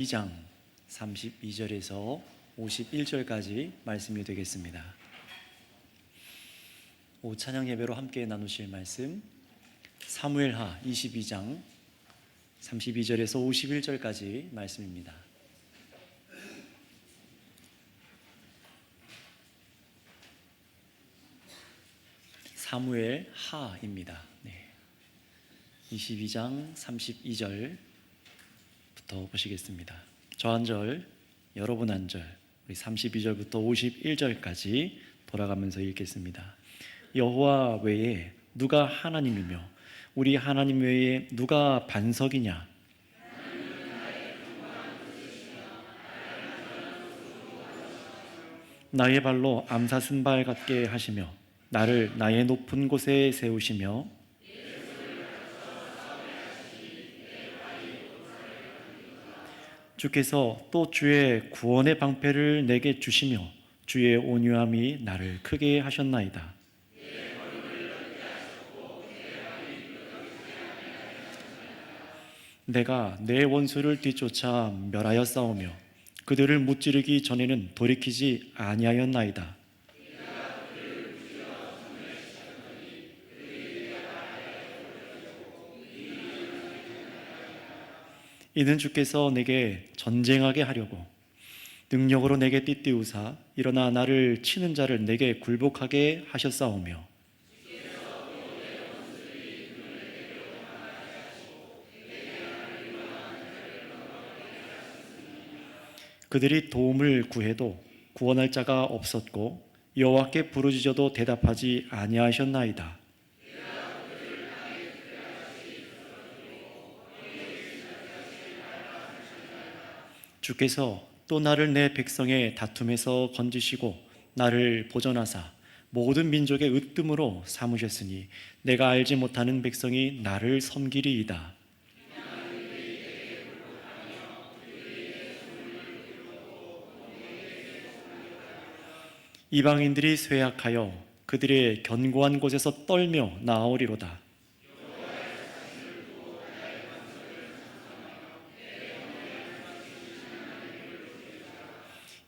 2장 32절에서 51절까지 말씀이 되겠습니다. 찬양 예배로 함께 나누실 말씀 사무엘하 22장 32절에서 51절까지 말씀입니다. 사무엘하입니다. 22장 32절 부터 보시겠습니다. 저 한 절, 여러분 한 절, 우리 32절부터 51절까지 돌아가면서 읽겠습니다. 여호와 외에 누가 하나님이며 우리 하나님 외에 누가 반석이냐? 나의 발로 암사슴발 같게 하시며 나를 나의 높은 곳에 세우시며 주께서 또 주의 구원의 방패를 내게 주시며 주의 온유함이 나를 크게 하셨나이다. 내가 내 원수를 뒤쫓아 멸하여 싸우며 그들을 무찌르기 전에는 돌이키지 아니하였나이다. 이는 주께서 내게 전쟁하게 하려고 능력으로 내게 띠띠우사 일어나 나를 치는 자를 내게 굴복하게 하셨사오며 그들이 도움을 구해도 구원할 자가 없었고 여호와께 부르짖어도 대답하지 아니하셨나이다. 주께서 또 나를 내 백성의 다툼에서 건지시고 나를 보전하사 모든 민족의 으뜸으로 삼으셨으니 내가 알지 못하는 백성이 나를 섬기리이다. 이방인들이 쇠약하여 그들의 견고한 곳에서 떨며 나아오리로다.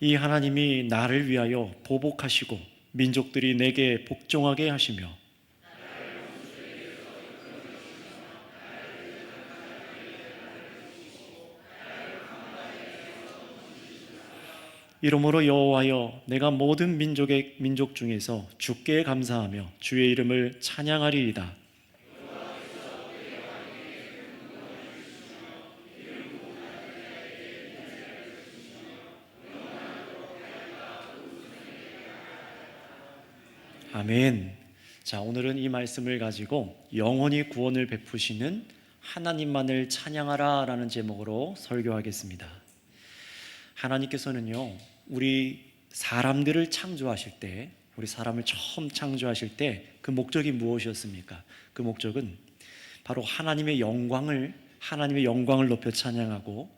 이 하나님이 나를 위하여 보복하시고 민족들이 내게 복종하게 하시며 이러므로 여호와여 내가 모든 민족 중에서 주께 감사하며 주의 이름을 찬양하리이다. 아멘. 자, 오늘은 이 말씀을 가지고 영원히 구원을 베푸시는 하나님만을 찬양하라 라는 제목으로 설교하겠습니다. 하나님께서는요, 우리 사람들을 창조하실 때, 우리 사람을 처음 창조하실 때 그 목적이 무엇이었습니까? 그 목적은 바로 하나님의 영광을 높여 찬양하고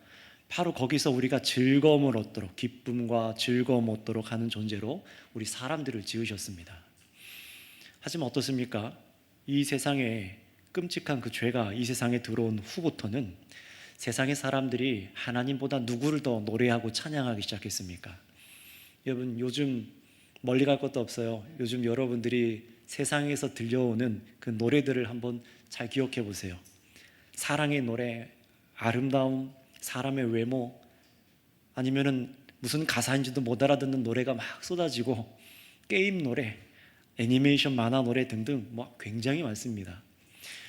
바로 거기서 우리가 즐거움을 얻도록, 기쁨과 즐거움을 얻도록 하는 존재로 우리 사람들을 지으셨습니다. 하지만 어떻습니까? 이 세상에 끔찍한 그 죄가 이 세상에 들어온 후부터는 세상의 사람들이 하나님보다 누구를 더 노래하고 찬양하기 시작했습니까? 여러분, 요즘 멀리 갈 것도 없어요. 요즘 여러분들이 세상에서 들려오는 그 노래들을 한번 잘 기억해 보세요. 사랑의 노래, 아름다움, 사람의 외모, 아니면은 무슨 가사인지도 못 알아듣는 노래가 막 쏟아지고, 게임 노래, 애니메이션 만화 노래 등등 굉장히 많습니다.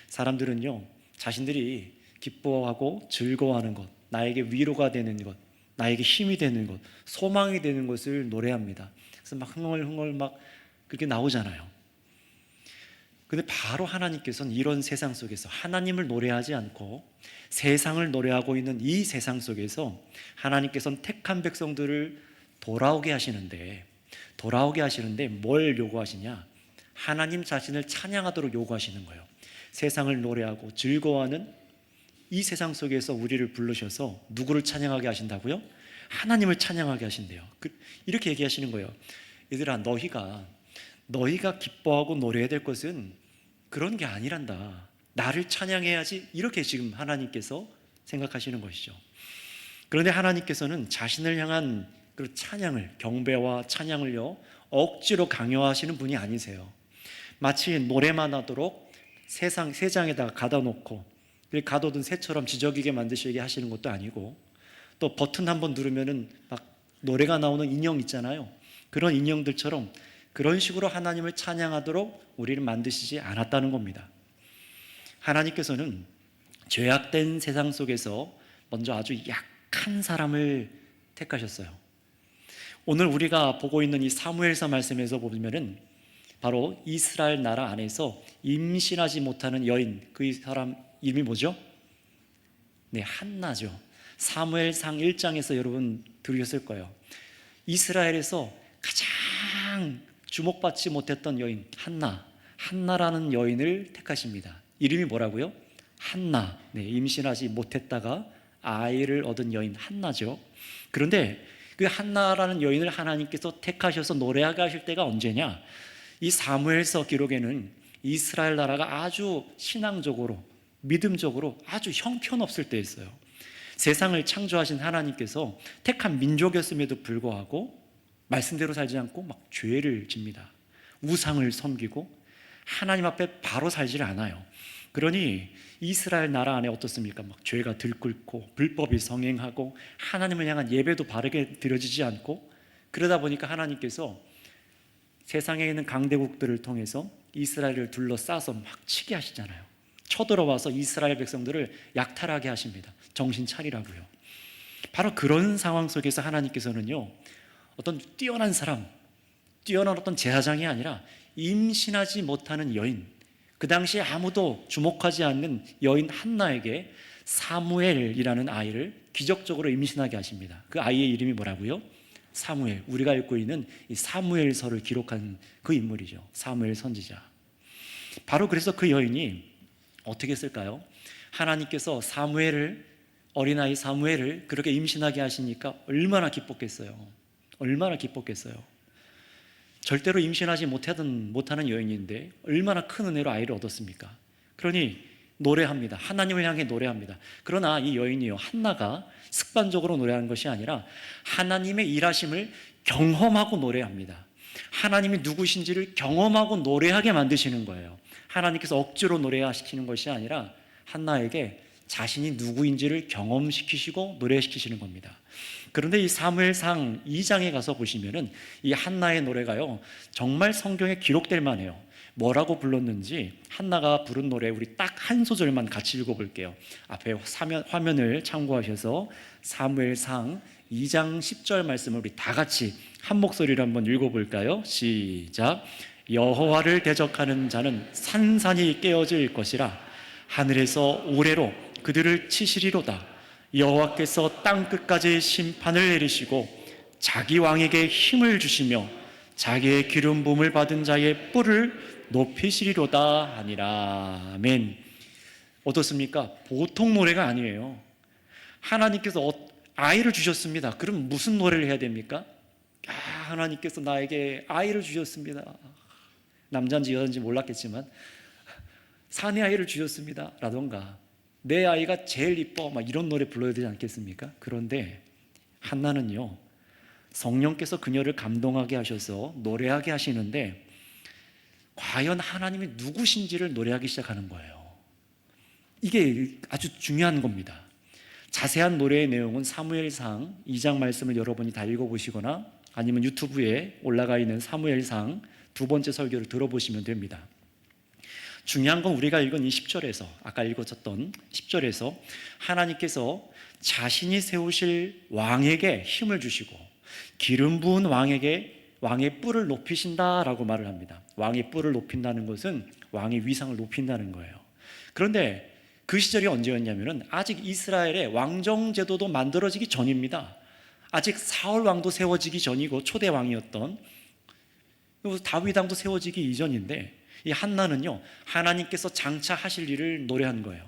사람들은요, 자신들이 기뻐하고 즐거워하는 것, 나에게 위로가 되는 것, 나에게 힘이 되는 것, 소망이 되는 것을 노래합니다. 그래서 막 흥얼흥얼 막 그렇게 나오잖아요. 근데 바로 하나님께서는 이런 세상 속에서 하나님을 노래하지 않고 세상을 노래하고 있는 이 세상 속에서 하나님께서는 택한 백성들을 돌아오게 하시는데 뭘 요구하시냐? 하나님 자신을 찬양하도록 요구하시는 거예요. 세상을 노래하고 즐거워하는 이 세상 속에서 우리를 부르셔서 누구를 찬양하게 하신다고요? 하나님을 찬양하게 하신대요. 이렇게 얘기하시는 거예요. 얘들아, 너희가 기뻐하고 노래해야 될 것은 그런 게 아니란다. 나를 찬양해야지. 이렇게 지금 하나님께서 생각하시는 것이죠. 그런데 하나님께서는 자신을 향한 그 찬양을, 경배와 찬양을요, 억지로 강요하시는 분이 아니세요. 마치 노래만 하도록 세 장에다가 가둬 놓고 가둬둔 새처럼 지저귀게 만드시게 하시는 것도 아니고, 또 버튼 한번 누르면은 막 노래가 나오는 인형 있잖아요. 그런 인형들처럼 그런 식으로 하나님을 찬양하도록 우리를 만드시지 않았다는 겁니다. 하나님께서는 죄악된 세상 속에서 먼저 아주 약한 사람을 택하셨어요. 오늘 우리가 보고 있는 이 사무엘서 말씀에서 보면은 바로 이스라엘 나라 안에서 임신하지 못하는 여인, 그 사람 이름이 뭐죠? 네, 한나죠. 사무엘상 1장에서 여러분 들으셨을 거예요. 이스라엘에서 가장 주목받지 못했던 여인 한나라는 여인을 택하십니다. 이름이 뭐라고요? 한나. 네, 임신하지 못했다가 아이를 얻은 여인 한나죠. 그런데 그 한나라는 여인을 하나님께서 택하셔서 노래하게 하실 때가 언제냐? 이 사무엘서 기록에는 이스라엘 나라가 아주 신앙적으로, 믿음적으로 아주 형편없을 때였어요. 세상을 창조하신 하나님께서 택한 민족이었음에도 불구하고 말씀대로 살지 않고 막 죄를 집니다. 우상을 섬기고 하나님 앞에 바로 살지를 않아요. 그러니 이스라엘 나라 안에 어떻습니까? 막 죄가 들끓고 불법이 성행하고 하나님을 향한 예배도 바르게 드려지지 않고, 그러다 보니까 하나님께서 세상에 있는 강대국들을 통해서 이스라엘을 둘러싸서 막 치게 하시잖아요. 쳐들어와서 이스라엘 백성들을 약탈하게 하십니다. 정신 차리라고요. 바로 그런 상황 속에서 하나님께서는요, 어떤 뛰어난 사람, 뛰어난 어떤 제사장이 아니라 임신하지 못하는 여인, 그 당시에 아무도 주목하지 않는 여인 한나에게 사무엘이라는 아이를 기적적으로 임신하게 하십니다. 그 아이의 이름이 뭐라고요? 사무엘. 우리가 읽고 있는 이 사무엘서를 기록한 그 인물이죠. 사무엘 선지자. 바로 그래서 그 여인이 어떻게 했을까요? 하나님께서 어린아이 사무엘을 그렇게 임신하게 하시니까 얼마나 기뻤겠어요. 얼마나 기뻤겠어요. 절대로 임신하지 못하는 여인인데 얼마나 큰 은혜로 아이를 얻었습니까? 그러니 노래합니다. 하나님을 향해 노래합니다. 그러나 이 여인이요, 한나가 습관적으로 노래하는 것이 아니라 하나님의 일하심을 경험하고 노래합니다. 하나님이 누구신지를 경험하고 노래하게 만드시는 거예요. 하나님께서 억지로 노래하시키는 것이 아니라 한나에게 자신이 누구인지를 경험시키시고 노래시키시는 겁니다. 그런데 이 사무엘상 2장에 가서 보시면은 이 한나의 노래가요, 정말 성경에 기록될 만해요. 뭐라고 불렀는지 한나가 부른 노래 우리 딱 한 소절만 같이 읽어볼게요. 앞에 화면을 참고하셔서 사무엘상 2장 10절 말씀을 우리 다 같이 한 목소리로 한번 읽어볼까요? 시작. 여호와를 대적하는 자는 산산이 깨어질 것이라. 하늘에서 우레로 그들을 치시리로다. 여호와께서 땅 끝까지 심판을 내리시고 자기 왕에게 힘을 주시며 자기의 기름 부음을 받은 자의 뿔을 높이시리로다 하니라. 아멘. 어떻습니까? 보통 노래가 아니에요. 하나님께서 아이를 주셨습니다. 그럼 무슨 노래를 해야 됩니까? 하나님께서 나에게 아이를 주셨습니다. 남자인지 여자인지 몰랐겠지만 사내 아이를 주셨습니다 라던가 내 아이가 제일 이뻐 막 이런 노래 불러야 되지 않겠습니까? 그런데 한나는요, 성령께서 그녀를 감동하게 하셔서 노래하게 하시는데 과연 하나님이 누구신지를 노래하기 시작하는 거예요. 이게 아주 중요한 겁니다. 자세한 노래의 내용은 사무엘상 2장 말씀을 여러분이 다 읽어보시거나 아니면 유튜브에 올라가 있는 사무엘상 두 번째 설교를 들어보시면 됩니다. 중요한 건 우리가 읽은 이 10절에서, 아까 읽었던 10절에서 하나님께서 자신이 세우실 왕에게 힘을 주시고 기름 부은 왕의 뿔을 높이신다라고 말을 합니다. 왕의 뿔을 높인다는 것은 왕의 위상을 높인다는 거예요. 그런데 그 시절이 언제였냐면은 아직 이스라엘의 왕정 제도도 만들어지기 전입니다. 아직 사울 왕도 세워지기 전이고 초대 왕이었던 다윗 왕도 세워지기 이전인데 이 한나는요, 하나님께서 장차 하실 일을 노래한 거예요.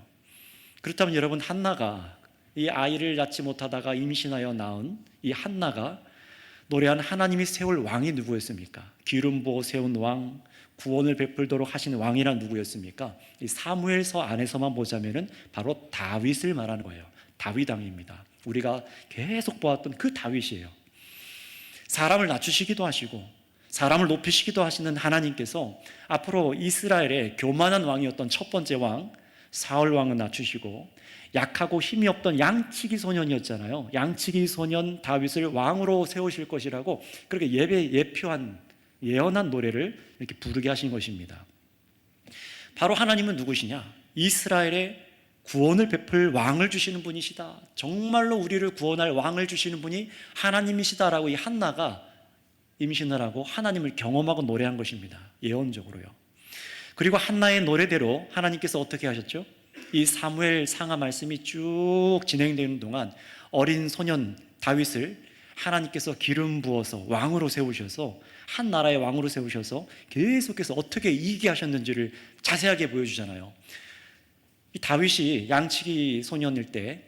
그렇다면 여러분, 한나가 이 아이를 낳지 못하다가 임신하여 낳은 이 한나가 노래한 하나님이 세울 왕이 누구였습니까? 기름 부어 세운 왕, 구원을 베풀도록 하신 왕이란 누구였습니까? 이 사무엘서 안에서만 보자면은 바로 다윗을 말하는 거예요. 다윗 왕입니다. 우리가 계속 보았던 그 다윗이에요. 사람을 낮추시기도 하시고 사람을 높이시기도 하시는 하나님께서 앞으로 이스라엘의 교만한 왕이었던 첫 번째 왕 사울 왕은 낮추시고 약하고 힘이 없던 양치기 소년이었잖아요. 양치기 소년 다윗을 왕으로 세우실 것이라고 그렇게 예언한 노래를 이렇게 부르게 하신 것입니다. 바로 하나님은 누구시냐? 이스라엘의 구원을 베풀 왕을 주시는 분이시다. 정말로 우리를 구원할 왕을 주시는 분이 하나님이시다라고 이 한나가 임신을 하고 하나님을 경험하고 노래한 것입니다. 예언적으로요. 그리고 한나의 노래대로 하나님께서 어떻게 하셨죠? 이 사무엘 상하 말씀이 쭉 진행되는 동안 어린 소년 다윗을 하나님께서 기름 부어서 왕으로 세우셔서 한 나라의 왕으로 세우셔서 계속해서 어떻게 이기게 하셨는지를 자세하게 보여주잖아요. 이 다윗이 양치기 소년일 때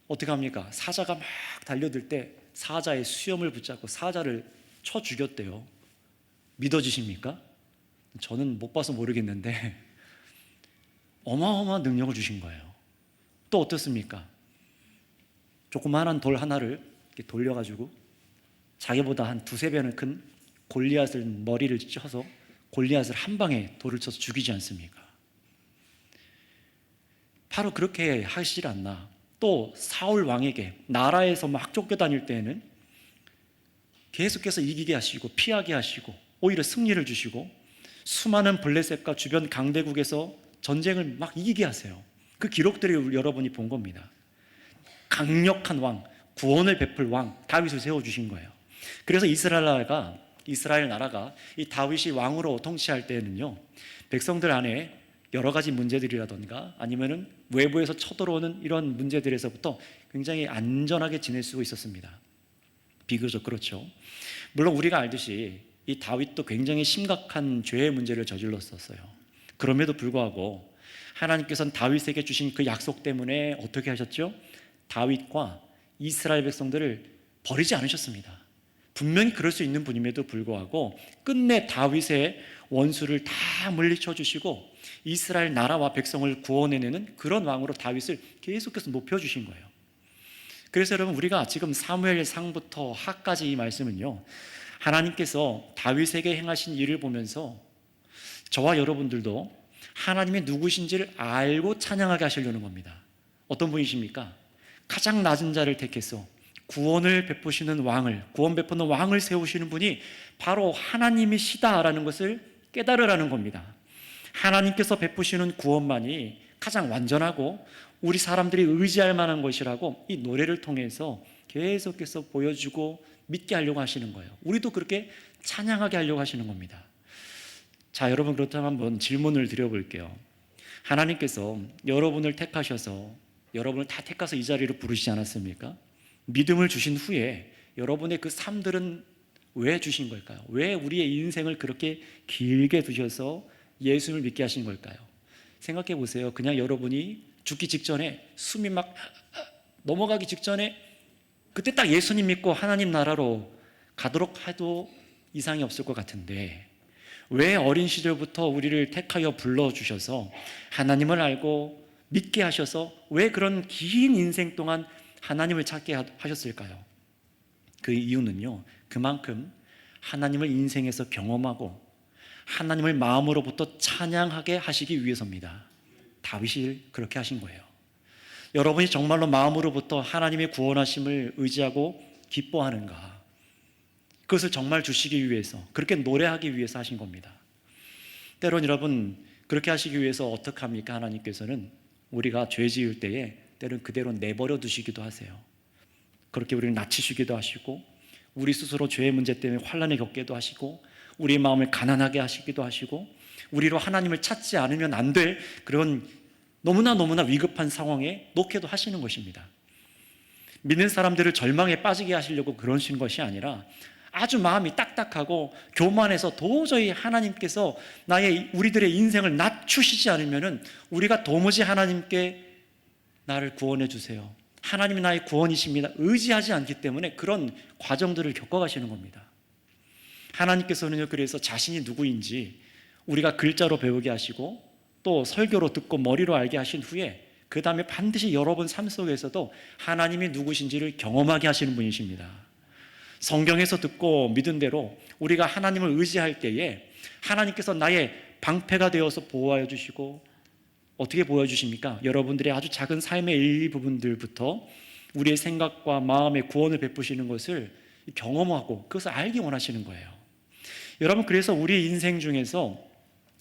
어떻게 합니까? 사자가 막 달려들 때 사자의 수염을 붙잡고 사자를 쳐 죽였대요. 믿어지십니까? 저는 못 봐서 모르겠는데 어마어마한 능력을 주신 거예요. 또 어떻습니까? 조그마한 돌 하나를 이렇게 돌려가지고 자기보다 한 두세 배는 큰 골리앗을 머리를 쳐서 골리앗을 한 방에 돌을 쳐서 죽이지 않습니까? 바로 그렇게 하시질 않나. 또 사울 왕에게 나라에서 막 쫓겨다닐 때에는 계속해서 이기게 하시고 피하게 하시고 오히려 승리를 주시고 수많은 블레셋과 주변 강대국에서 전쟁을 막 이기게 하세요. 그 기록들을 여러분이 본 겁니다. 강력한 왕, 구원을 베풀 왕 다윗을 세워주신 거예요. 그래서 이스라엘 나라가 이 다윗이 왕으로 통치할 때는요, 백성들 안에 여러 가지 문제들이라던가 아니면은 외부에서 쳐들어오는 이런 문제들에서부터 굉장히 안전하게 지낼 수 있었습니다. 비교적 그렇죠. 물론 우리가 알듯이 이 다윗도 굉장히 심각한 죄의 문제를 저질렀었어요. 그럼에도 불구하고 하나님께서는 다윗에게 주신 그 약속 때문에 어떻게 하셨죠? 다윗과 이스라엘 백성들을 버리지 않으셨습니다. 분명히 그럴 수 있는 분임에도 불구하고 끝내 다윗의 원수를 다 물리쳐 주시고 이스라엘 나라와 백성을 구원해내는 그런 왕으로 다윗을 계속해서 높여주신 거예요. 그래서 여러분, 우리가 지금 사무엘 상부터 하까지 이 말씀은요, 하나님께서 다윗에게 행하신 일을 보면서 저와 여러분들도 하나님의 누구신지를 알고 찬양하게 하시려는 겁니다. 어떤 분이십니까? 가장 낮은 자를 택해서 구원을 베푸시는 왕을, 구원 베푸는 왕을 세우시는 분이 바로 하나님이시다라는 것을 깨달으라는 겁니다. 하나님께서 베푸시는 구원만이 가장 완전하고 우리 사람들이 의지할 만한 것이라고 이 노래를 통해서 계속해서 보여주고 믿게 하려고 하시는 거예요. 우리도 그렇게 찬양하게 하려고 하시는 겁니다. 자, 여러분, 그렇다면 한번 질문을 드려볼게요. 하나님께서 여러분을 택하셔서 여러분을 다 택해서 이 자리로 부르시지 않았습니까? 믿음을 주신 후에 여러분의 그 삶들은 왜 주신 걸까요? 왜 우리의 인생을 그렇게 길게 두셔서 예수를 믿게 하신 걸까요? 생각해 보세요. 그냥 여러분이 죽기 직전에 숨이 막 넘어가기 직전에 그때 딱 예수님 믿고 하나님 나라로 가도록 해도 이상이 없을 것 같은데 왜 어린 시절부터 우리를 택하여 불러주셔서 하나님을 알고 믿게 하셔서 왜 그런 긴 인생 동안 하나님을 찾게 하셨을까요? 그 이유는요, 그만큼 하나님을 인생에서 경험하고 하나님을 마음으로부터 찬양하게 하시기 위해서입니다. 다윗이 그렇게 하신 거예요. 여러분이 정말로 마음으로부터 하나님의 구원하심을 의지하고 기뻐하는가? 그것을 정말 주시기 위해서, 그렇게 노래하기 위해서 하신 겁니다. 때론 여러분, 그렇게 하시기 위해서 어떻게 합니까? 하나님께서는 우리가 죄 지을 때에 때론 그대로 내버려 두시기도 하세요. 그렇게 우리를 낮추시기도 하시고 우리 스스로 죄의 문제 때문에 환난을 겪게도 하시고 우리의 마음을 가난하게 하시기도 하시고 우리로 하나님을 찾지 않으면 안 될 그런 너무나 위급한 상황에 놓게도 하시는 것입니다. 믿는 사람들을 절망에 빠지게 하시려고 그러신 것이 아니라 아주 마음이 딱딱하고 교만해서 도저히 하나님께서 우리들의 인생을 낮추시지 않으면은 우리가 도무지 하나님께 나를 구원해 주세요, 하나님이 나의 구원이십니다, 의지하지 않기 때문에 그런 과정들을 겪어가시는 겁니다. 하나님께서는요, 그래서 자신이 누구인지 우리가 글자로 배우게 하시고 또 설교로 듣고 머리로 알게 하신 후에 그 다음에 반드시 여러분 삶 속에서도 하나님이 누구신지를 경험하게 하시는 분이십니다. 성경에서 듣고 믿은 대로 우리가 하나님을 의지할 때에 하나님께서 나의 방패가 되어서 보호하여 주시고, 어떻게 보여주십니까? 여러분들의 아주 작은 삶의 일부분들부터 우리의 생각과 마음의 구원을 베푸시는 것을 경험하고 그것을 알기 원하시는 거예요. 여러분, 그래서 우리 인생 중에서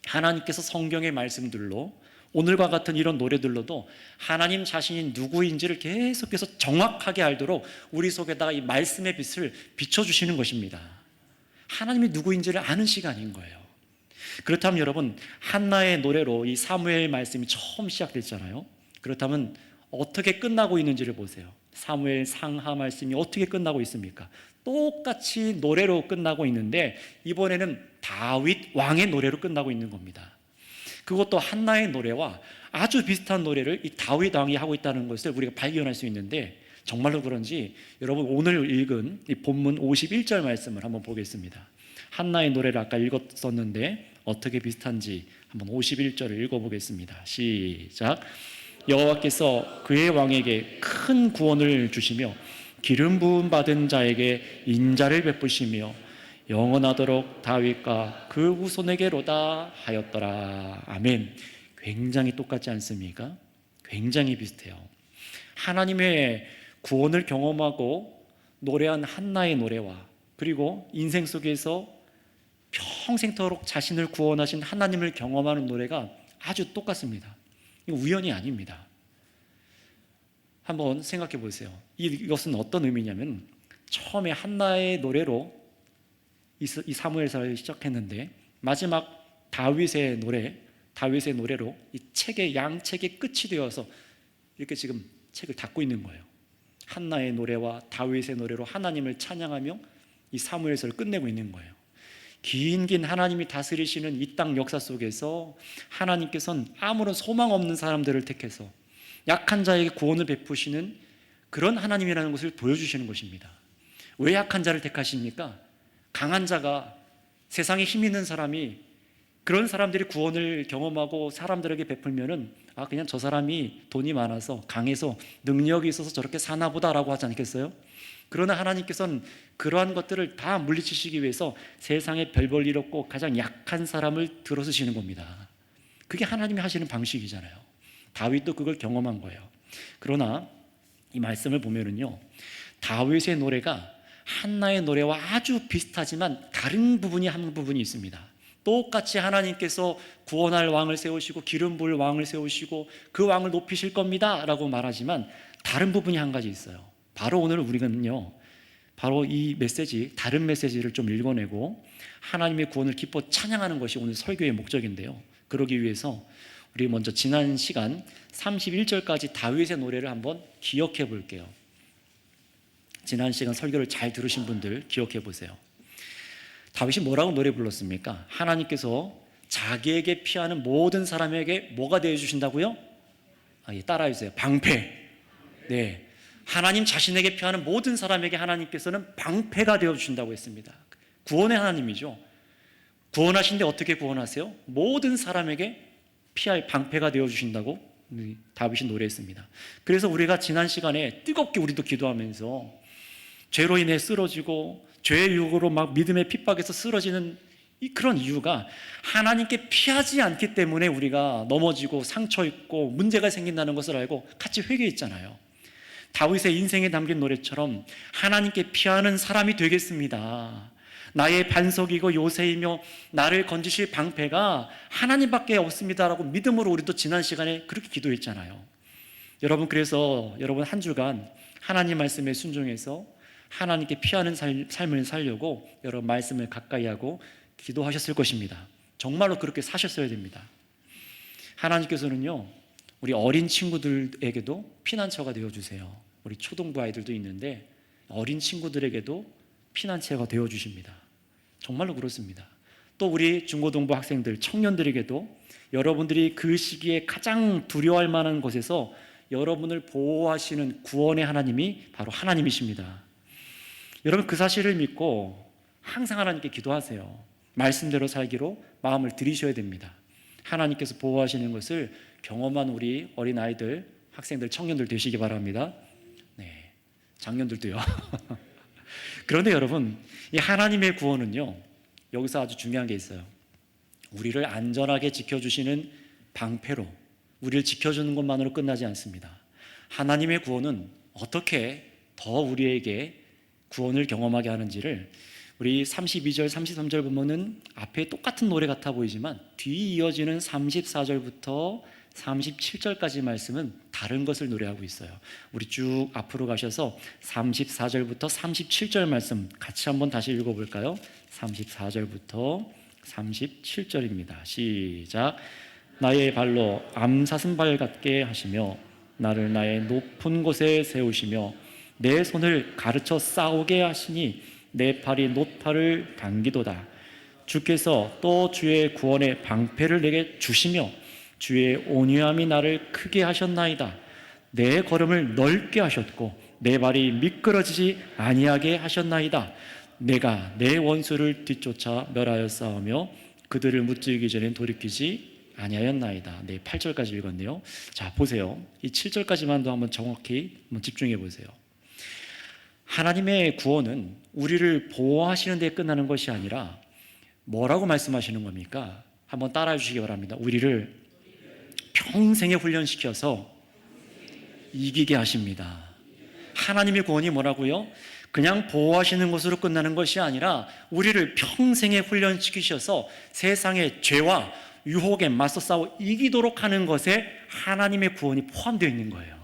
하나님께서 성경의 말씀들로, 오늘과 같은 이런 노래들로도 하나님 자신이 누구인지를 계속해서 정확하게 알도록 우리 속에다가 이 말씀의 빛을 비춰주시는 것입니다. 하나님이 누구인지를 아는 시간인 거예요. 그렇다면 여러분, 한나의 노래로 이 사무엘 말씀이 처음 시작됐잖아요. 그렇다면 어떻게 끝나고 있는지를 보세요. 사무엘 상하 말씀이 어떻게 끝나고 있습니까? 똑같이 노래로 끝나고 있는데 이번에는 다윗 왕의 노래로 끝나고 있는 겁니다. 그것도 한나의 노래와 아주 비슷한 노래를 이 다윗 왕이 하고 있다는 것을 우리가 발견할 수 있는데, 정말로 그런지 여러분 오늘 읽은 이 본문 51절 말씀을 한번 보겠습니다. 한나의 노래를 아까 읽었었는데 어떻게 비슷한지 한번 51절을 읽어보겠습니다. 시작. 여호와께서 그의 왕에게 큰 구원을 주시며 기름 부음 받은 자에게 인자를 베푸시며 영원하도록 다윗과 그 후손에게로다 하였더라. 아멘. 굉장히 똑같지 않습니까? 굉장히 비슷해요. 하나님의 구원을 경험하고 노래한 한나의 노래와, 그리고 인생 속에서 평생토록 자신을 구원하신 하나님을 경험하는 노래가 아주 똑같습니다. 이거 우연이 아닙니다. 한번 생각해 보세요. 이것은 어떤 의미냐면, 처음에 한나의 노래로 이 사무엘사를 시작했는데 마지막 다윗의 노래로 이 책의 양책의 끝이 되어서 이렇게 지금 책을 닫고 있는 거예요. 한나의 노래와 다윗의 노래로 하나님을 찬양하며 이 사무엘서를 끝내고 있는 거예요. 긴 하나님이 다스리시는 이 땅 역사 속에서 하나님께서는 아무런 소망 없는 사람들을 택해서 약한 자에게 구원을 베푸시는 그런 하나님이라는 것을 보여주시는 것입니다. 왜 약한 자를 택하십니까? 강한 자가, 세상에 힘 있는 사람이, 그런 사람들이 구원을 경험하고 사람들에게 베풀면은 그냥 저 사람이 돈이 많아서 강해서 능력이 있어서 저렇게 사나 보다라고 하지 않겠어요? 그러나 하나님께서는 그러한 것들을 다 물리치시기 위해서 세상에 별 볼 일 없고 가장 약한 사람을 들어쓰시는 겁니다. 그게 하나님이 하시는 방식이잖아요. 다윗도 그걸 경험한 거예요. 그러나 이 말씀을 보면은요, 다윗의 노래가 한나의 노래와 아주 비슷하지만 다른 부분이 한 부분이 있습니다. 똑같이 하나님께서 구원할 왕을 세우시고 기름 부을 왕을 세우시고 그 왕을 높이실 겁니다 라고 말하지만 다른 부분이 한 가지 있어요. 바로 오늘 우리는요, 바로 이 메시지, 다른 메시지를 좀 읽어내고 하나님의 구원을 기뻐 찬양하는 것이 오늘 설교의 목적인데요, 그러기 위해서 우리 먼저 지난 시간 31절까지 다윗의 노래를 한번 기억해 볼게요. 지난 시간 설교를 잘 들으신 분들 기억해 보세요. 다윗이 뭐라고 노래 불렀습니까? 하나님께서 자기에게 피하는 모든 사람에게 뭐가 되어주신다고요? 따라해 주세요. 방패. 네, 하나님 자신에게 피하는 모든 사람에게 하나님께서는 방패가 되어주신다고 했습니다. 구원의 하나님이죠. 구원하신데 어떻게 구원하세요? 모든 사람에게 피할 방패가 되어주신다고 다윗이 노래했습니다. 그래서 우리가 지난 시간에 뜨겁게 우리도 기도하면서 죄로 인해 쓰러지고 죄의 유혹으로 막 믿음의 핍박에서 쓰러지는 그런 이유가 하나님께 피하지 않기 때문에 우리가 넘어지고 상처 입고 문제가 생긴다는 것을 알고 같이 회개했잖아요. 다윗의 인생에 담긴 노래처럼 하나님께 피하는 사람이 되겠습니다. 나의 반석이고 요새이며 나를 건지실 방패가 하나님밖에 없습니다라고 믿음으로 우리도 지난 시간에 그렇게 기도했잖아요. 여러분, 그래서 여러분 한 주간 하나님 말씀에 순종해서 하나님께 피하는 삶을 살려고 여러분 말씀을 가까이 하고 기도하셨을 것입니다. 정말로 그렇게 사셨어야 됩니다. 하나님께서는요, 우리 어린 친구들에게도 피난처가 되어주세요. 우리 초등부 아이들도 있는데 어린 친구들에게도 피난처가 되어주십니다. 정말로 그렇습니다. 또 우리 중고등부 학생들, 청년들에게도 여러분들이 그 시기에 가장 두려워할 만한 곳에서 여러분을 보호하시는 구원의 하나님이 바로 하나님이십니다. 여러분, 그 사실을 믿고 항상 하나님께 기도하세요. 말씀대로 살기로 마음을 들이셔야 됩니다. 하나님께서 보호하시는 것을 경험한 우리 어린아이들, 학생들, 청년들 되시기 바랍니다. 네, 장년들도요. 그런데 여러분, 이 하나님의 구원은요, 여기서 아주 중요한 게 있어요. 우리를 안전하게 지켜주시는 방패로 우리를 지켜주는 것만으로 끝나지 않습니다. 하나님의 구원은 어떻게 더 우리에게 구원을 경험하게 하는지를 우리 32절, 33절 보면은 앞에 똑같은 노래 같아 보이지만 뒤 이어지는 34절부터 37절까지 말씀은 다른 것을 노래하고 있어요. 우리 쭉 앞으로 가셔서 34절부터 37절 말씀 같이 한번 다시 읽어볼까요? 34절부터 37절입니다. 시작. 나의 발로 암사슴발 같게 하시며 나를 나의 높은 곳에 세우시며 내 손을 가르쳐 싸우게 하시니 내 팔이 노팔을 당기도다. 주께서 또 주의 구원의 방패를 내게 주시며 주의 온유함이 나를 크게 하셨나이다. 내 걸음을 넓게 하셨고 내 발이 미끄러지지 아니하게 하셨나이다. 내가 내 원수를 뒤쫓아 멸하여 싸우며 그들을 무찌르기 전에 돌이키지 아니하였나이다. 네, 8절까지 읽었네요. 자, 보세요. 이 7절까지만도 한번 정확히 한번 집중해 보세요. 하나님의 구원은 우리를 보호하시는 데 끝나는 것이 아니라 뭐라고 말씀하시는 겁니까? 한번 따라해 주시기 바랍니다. 우리를 평생에 훈련시켜서 이기게 하십니다. 하나님의 구원이 뭐라고요? 그냥 보호하시는 것으로 끝나는 것이 아니라 우리를 평생에 훈련시키셔서 세상의 죄와 유혹에 맞서 싸워 이기도록 하는 것에 하나님의 구원이 포함되어 있는 거예요.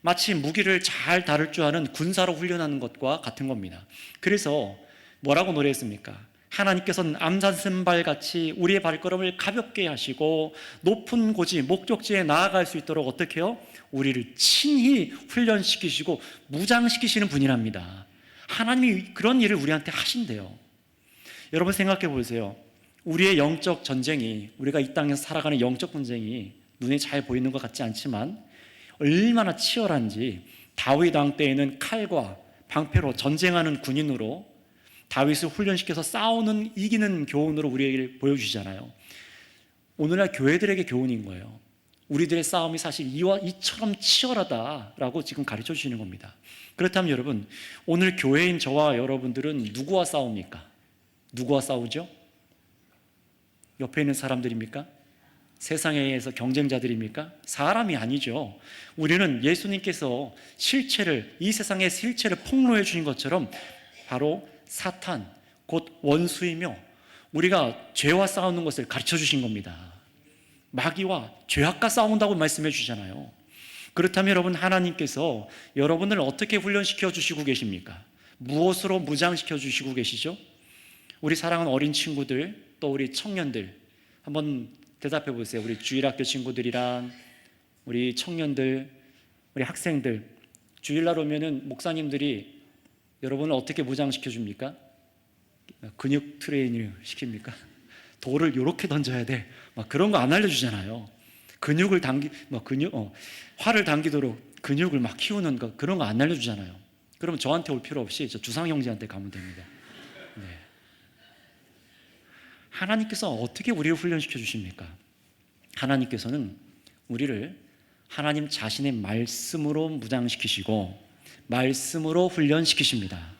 마치 무기를 잘 다룰 줄 아는 군사로 훈련하는 것과 같은 겁니다. 그래서 뭐라고 노래했습니까? 하나님께서는 암사슴발같이 우리의 발걸음을 가볍게 하시고 높은 고지, 목적지에 나아갈 수 있도록 어떻게 해요? 우리를 친히 훈련시키시고 무장시키시는 분이랍니다. 하나님이 그런 일을 우리한테 하신대요. 여러분 생각해 보세요. 우리의 영적 전쟁이, 우리가 이 땅에서 살아가는 영적 전쟁이 눈에 잘 보이는 것 같지 않지만 얼마나 치열한지 다윗 왕 때에는 칼과 방패로 전쟁하는 군인으로 다윗을 훈련시켜서 싸우는 이기는 교훈으로 우리에게 보여주시잖아요. 오늘날 교회들에게 교훈인 거예요. 우리들의 싸움이 사실 이처럼 치열하다라고 지금 가르쳐 주시는 겁니다. 그렇다면 여러분, 오늘 교회인 저와 여러분들은 누구와 싸웁니까? 누구와 싸우죠? 옆에 있는 사람들입니까? 세상에서 경쟁자들입니까? 사람이 아니죠. 우리는 예수님께서 이 세상의 실체를 폭로해 주신 것처럼 바로 사탄, 곧 원수이며 우리가 죄와 싸우는 것을 가르쳐 주신 겁니다. 마귀와 죄악과 싸운다고 말씀해 주잖아요. 그렇다면 여러분, 하나님께서 여러분을 어떻게 훈련시켜 주시고 계십니까? 무엇으로 무장시켜 주시고 계시죠? 우리 사랑하는 어린 친구들, 또 우리 청년들 한번 대답해 보세요. 우리 주일학교 친구들이랑 우리 청년들, 우리 학생들, 주일날 오면은 목사님들이 여러분을 어떻게 무장시켜 줍니까? 근육 트레이닝 시킵니까? 돌을 이렇게 던져야 돼. 막 그런 거 안 알려주잖아요. 활을 당기도록 근육을 막 키우는 거, 그런 거 안 알려주잖아요. 그러면 저한테 올 필요 없이 저 주상 형제한테 가면 됩니다. 네. 하나님께서 어떻게 우리를 훈련시켜 주십니까? 하나님께서는 우리를 하나님 자신의 말씀으로 무장시키시고 말씀으로 훈련시키십니다.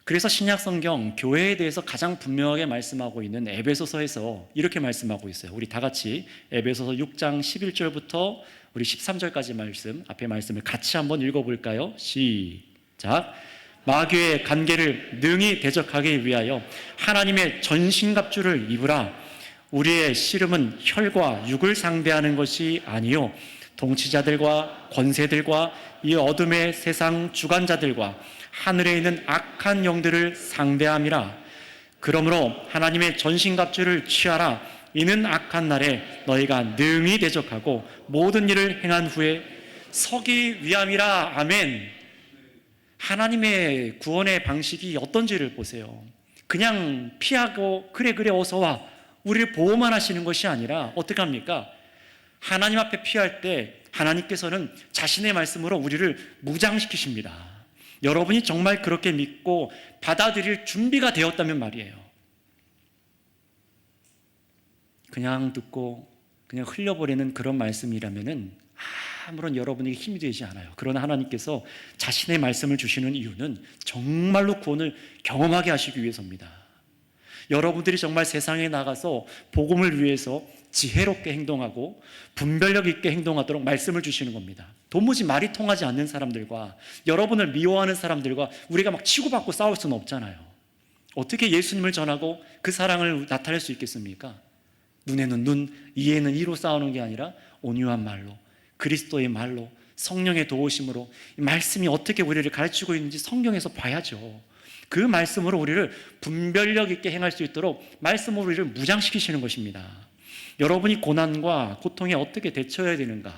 그래서 신약성경 교회에 대해서 가장 분명하게 말씀하고 있는 에베소서에서 이렇게 말씀하고 있어요. 우리 다 같이 에베소서 6장 11절부터 우리 13절까지 말씀, 앞에 말씀을 같이 한번 읽어볼까요? 시작. 마귀의 간계를 능히 대적하기 위하여 하나님의 전신갑주를 입으라. 우리의 씨름은 혈과 육을 상대하는 것이 아니요 통치자들과 권세들과 이 어둠의 세상 주관자들과 하늘에 있는 악한 영들을 상대함이라. 그러므로 하나님의 전신갑주를 취하라. 이는 악한 날에 너희가 능히 대적하고 모든 일을 행한 후에 서기 위함이라. 아멘. 하나님의 구원의 방식이 어떤지를 보세요. 그냥 피하고 그래 어서 와, 우리를 보호만 하시는 것이 아니라 어떻게 합니까? 하나님 앞에 피할 때 하나님께서는 자신의 말씀으로 우리를 무장시키십니다. 여러분이 정말 그렇게 믿고 받아들일 준비가 되었다면 말이에요. 그냥 듣고 그냥 흘려버리는 그런 말씀이라면은 아무런 여러분에게 힘이 되지 않아요. 그러나 하나님께서 자신의 말씀을 주시는 이유는 정말로 구원을 경험하게 하시기 위해서입니다. 여러분들이 정말 세상에 나가서 복음을 위해서 지혜롭게 행동하고 분별력 있게 행동하도록 말씀을 주시는 겁니다. 도무지 말이 통하지 않는 사람들과 여러분을 미워하는 사람들과 우리가 막 치고받고 싸울 수는 없잖아요. 어떻게 예수님을 전하고 그 사랑을 나타낼 수 있겠습니까? 눈에는 눈, 이에는 이로 싸우는 게 아니라 온유한 말로, 그리스도의 말로, 성령의 도우심으로 말씀이 어떻게 우리를 가르치고 있는지 성경에서 봐야죠. 그 말씀으로 우리를 분별력 있게 행할 수 있도록 말씀으로 우리를 무장시키시는 것입니다. 여러분이 고난과 고통에 어떻게 대처해야 되는가,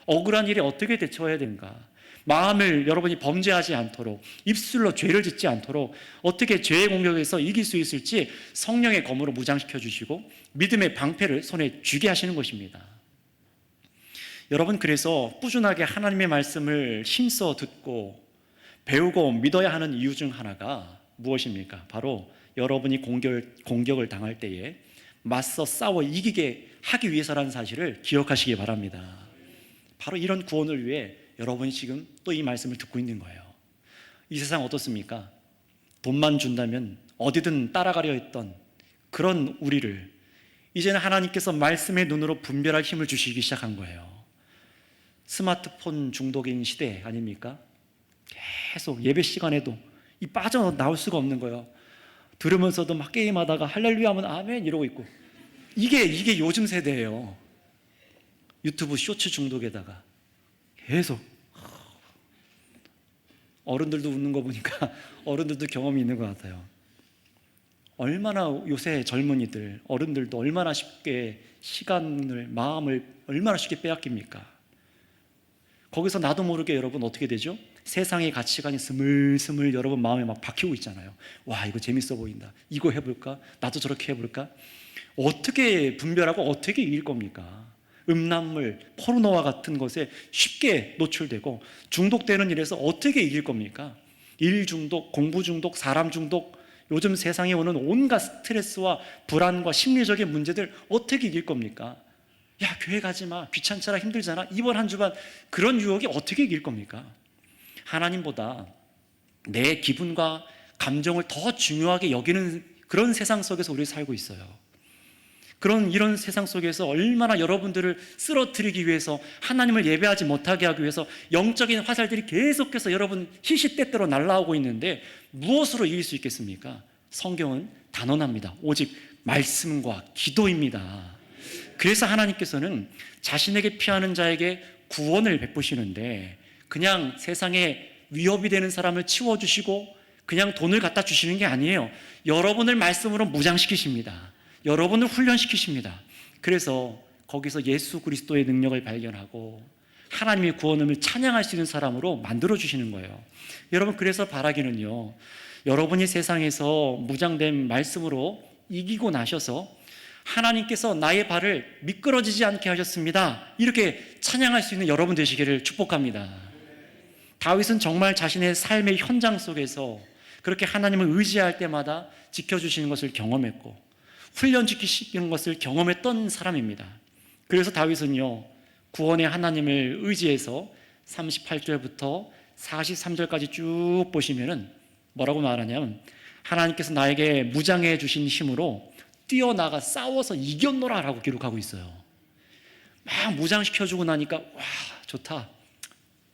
억울한 일에 어떻게 대처해야 되는가, 마음을 여러분이 범죄하지 않도록, 입술로 죄를 짓지 않도록 어떻게 죄의 공격에서 이길 수 있을지 성령의 검으로 무장시켜 주시고 믿음의 방패를 손에 쥐게 하시는 것입니다. 여러분, 그래서 꾸준하게 하나님의 말씀을 힘써 듣고 배우고 믿어야 하는 이유 중 하나가 무엇입니까? 바로 여러분이 공격을 당할 때에 맞서 싸워 이기게 하기 위해서라는 사실을 기억하시기 바랍니다. 바로 이런 구원을 위해 여러분이 지금 또 이 말씀을 듣고 있는 거예요. 이 세상 어떻습니까? 돈만 준다면 어디든 따라가려 했던 그런 우리를 이제는 하나님께서 말씀의 눈으로 분별할 힘을 주시기 시작한 거예요. 스마트폰 중독인 시대 아닙니까? 계속 예배 시간에도 이 빠져나올 수가 없는 거예요. 들으면서도 막 게임하다가 할렐루야 하면 아멘 이러고 있고, 이게 요즘 세대예요. 유튜브 쇼츠 중독에다가 계속. 어른들도 웃는 거 보니까 어른들도 경험이 있는 것 같아요. 얼마나 요새 젊은이들, 어른들도 얼마나 쉽게 시간을, 마음을 얼마나 쉽게 빼앗깁니까? 거기서 나도 모르게 여러분 어떻게 되죠? 세상의 가치관이 스물스물 여러분 마음에 막 박히고 있잖아요. 와, 이거 재밌어 보인다. 이거 해볼까? 나도 저렇게 해볼까? 어떻게 분별하고 어떻게 이길 겁니까? 음란물, 포르노와 같은 것에 쉽게 노출되고 중독되는 일에서 어떻게 이길 겁니까? 일 중독, 공부 중독, 사람 중독, 요즘 세상에 오는 온갖 스트레스와 불안과 심리적인 문제들 어떻게 이길 겁니까? 야, 교회 가지 마, 귀찮잖아, 힘들잖아, 이번 한 주간, 그런 유혹이 어떻게 이길 겁니까? 하나님보다 내 기분과 감정을 더 중요하게 여기는 그런 세상 속에서 우리 살고 있어요. 이런 세상 속에서 얼마나 여러분들을 쓰러뜨리기 위해서, 하나님을 예배하지 못하게 하기 위해서 영적인 화살들이 계속해서 여러분 시시때때로 날아오고 있는데 무엇으로 이길 수 있겠습니까? 성경은 단언합니다. 오직 말씀과 기도입니다. 그래서 하나님께서는 자신에게 피하는 자에게 구원을 베푸시는데 그냥 세상에 위협이 되는 사람을 치워주시고 그냥 돈을 갖다 주시는 게 아니에요. 여러분을 말씀으로 무장시키십니다. 여러분을 훈련시키십니다. 그래서 거기서 예수 그리스도의 능력을 발견하고 하나님의 구원을 찬양할 수 있는 사람으로 만들어주시는 거예요. 여러분, 그래서 바라기는요, 여러분이 세상에서 무장된 말씀으로 이기고 나셔서 하나님께서 나의 발을 미끄러지지 않게 하셨습니다, 이렇게 찬양할 수 있는 여러분 되시기를 축복합니다. 다윗은 정말 자신의 삶의 현장 속에서 그렇게 하나님을 의지할 때마다 지켜주시는 것을 경험했고 훈련시키시는 것을 경험했던 사람입니다. 그래서 다윗은요, 구원의 하나님을 의지해서 38절부터 43절까지 쭉 보시면은 뭐라고 말하냐면, 하나님께서 나에게 무장해 주신 힘으로 뛰어나가 싸워서 이겼노라 라고 기록하고 있어요. 막 무장시켜주고 나니까 와, 좋다,